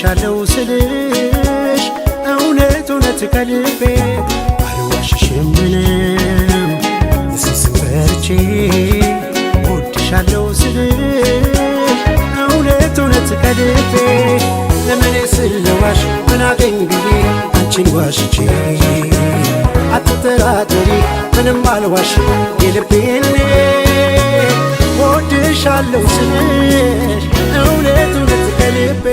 ወድሻለሁ ስልሽ እውነት እውነት ከልቤ አልዋሽሽም ምንም ስስበርቼ ወድሻለሁ ስልሽ እውነት እውነት ከልቤ ለምን ስለዋሽ ምን አገኝ ብዬ አንቺን ዋሽቼ አትጠራጠሪ ምንም አልዋሽ የልቤን ወድሻለሁ ስልሽ እውነት እውነት ከልቤ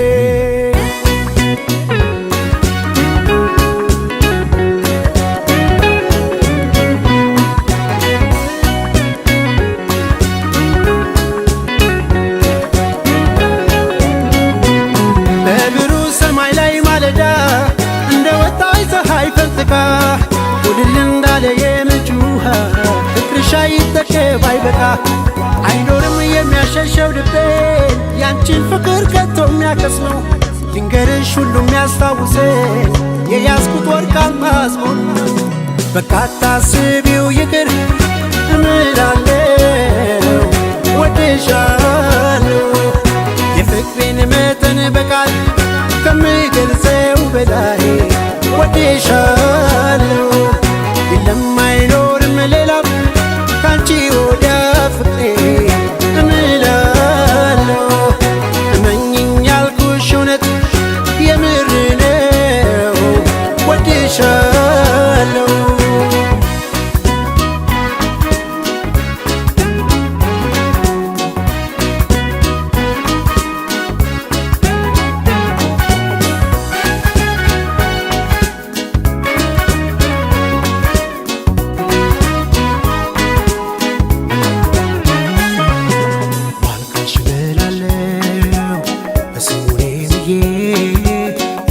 በብሩህ ሰማይ ላይ ማለዳ እንደ ወጣች ፀሐይ ፈንጥቃ ውድል እንዳለ የምንጭ ውሃ ፍቅርሽ አይጠገብ አይበቃ አይኖርም የሚያሸሸው ልቤን ያንቺን ፍቅር ከቶ የሚያከስመው ድንገርሽ ሁሉ የሚያስታውሰኝ የያዝኩት ወርቃማ አዝሙድ ነው። በቃ አታስቢው ይቅር እምላለሁ ወድሻለሁ የፍቅሬን መጠን በቃል ከምገልጸው በላይ ወድሻለሁ የለም አይኖርም ሌላም ካንቺ ወዲያ ፍቅሬ እምላለሁ እመኝኝ ያልኩሽ እውነት የምር ነው ወድሻለሁ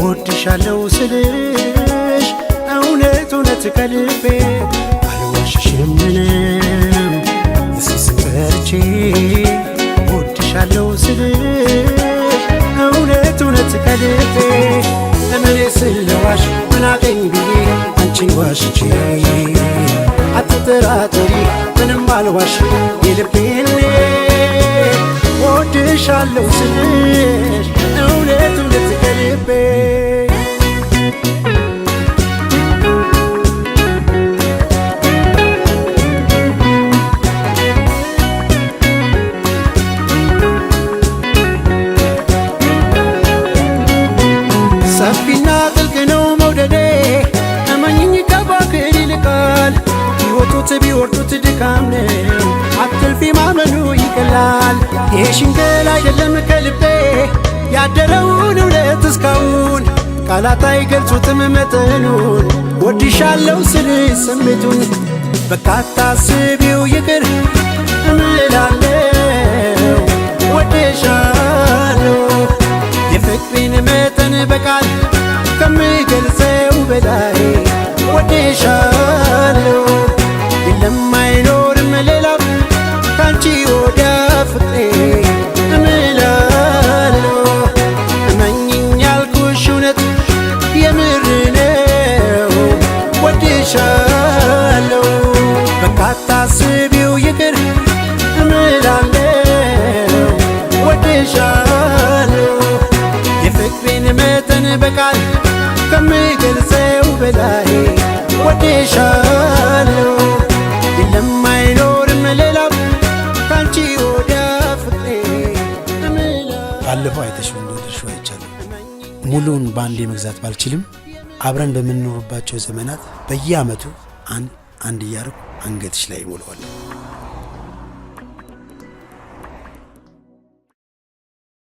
ወድሻለሁ ስልሽ እውነት እውነት ከልቤ አልዋሽሽም ምንም ስስበርቼ ወድሻለሁ ስልሽ እውነት እውነት ከልቤ ለምን ስለዋሽ ምን አገኝ ብዬ አንቺን ዋሽቼ አትጠራጠሪ ምንም አልዋሽ የልቤን ወድሻለሁ ስልሽ እውነት እውነት ከልቤ ሰፊና ጥልቅ ነው መውደዴ እመኝኝ ከባክን ይልቃል ቢወጡት ቢወርዱት ድካም ነው አትልፊ ማመኑ ይቀላል የሽንገላ አይደለም ከልቤ ያደረውን እውነት እስካሁን ቃላት አይገልጹትም መጠኑን ወድሻለሁ ስልሽ ስሜቱን በቃ አታስቢው ይቅር እምላለሁ ወድሻለሁ የፍቅሬን መጠን በቃል ከምገልጸው በላይ ወድሻለሁ የለም አይኖርም ሌላም ካንቺ ወዲያ ፍቅሬ እምላለሁ እመኝኝ ያልኩሽ እውነት የምር ነው ወድሻለሁ በቃ አታስቢው ይቅር እምላለሁ ወድሻለሁ የፍቅሬን መጠን በቃል ከምገልጸው በላይ ወድሻለሁ የለም አይኖርም ሌላም ካንቺ ወዲያ ፍቅሬ ባለፈው አይተሽው እንደወደድሽው አይቻለሁ። ሙሉውን በአንዴ መግዛት ባልችልም አብረን በምንኖርባቸው ዘመናት በየዓመቱ አንድ እያደረኩ አንገትሽ ላይ ይሞላዋል።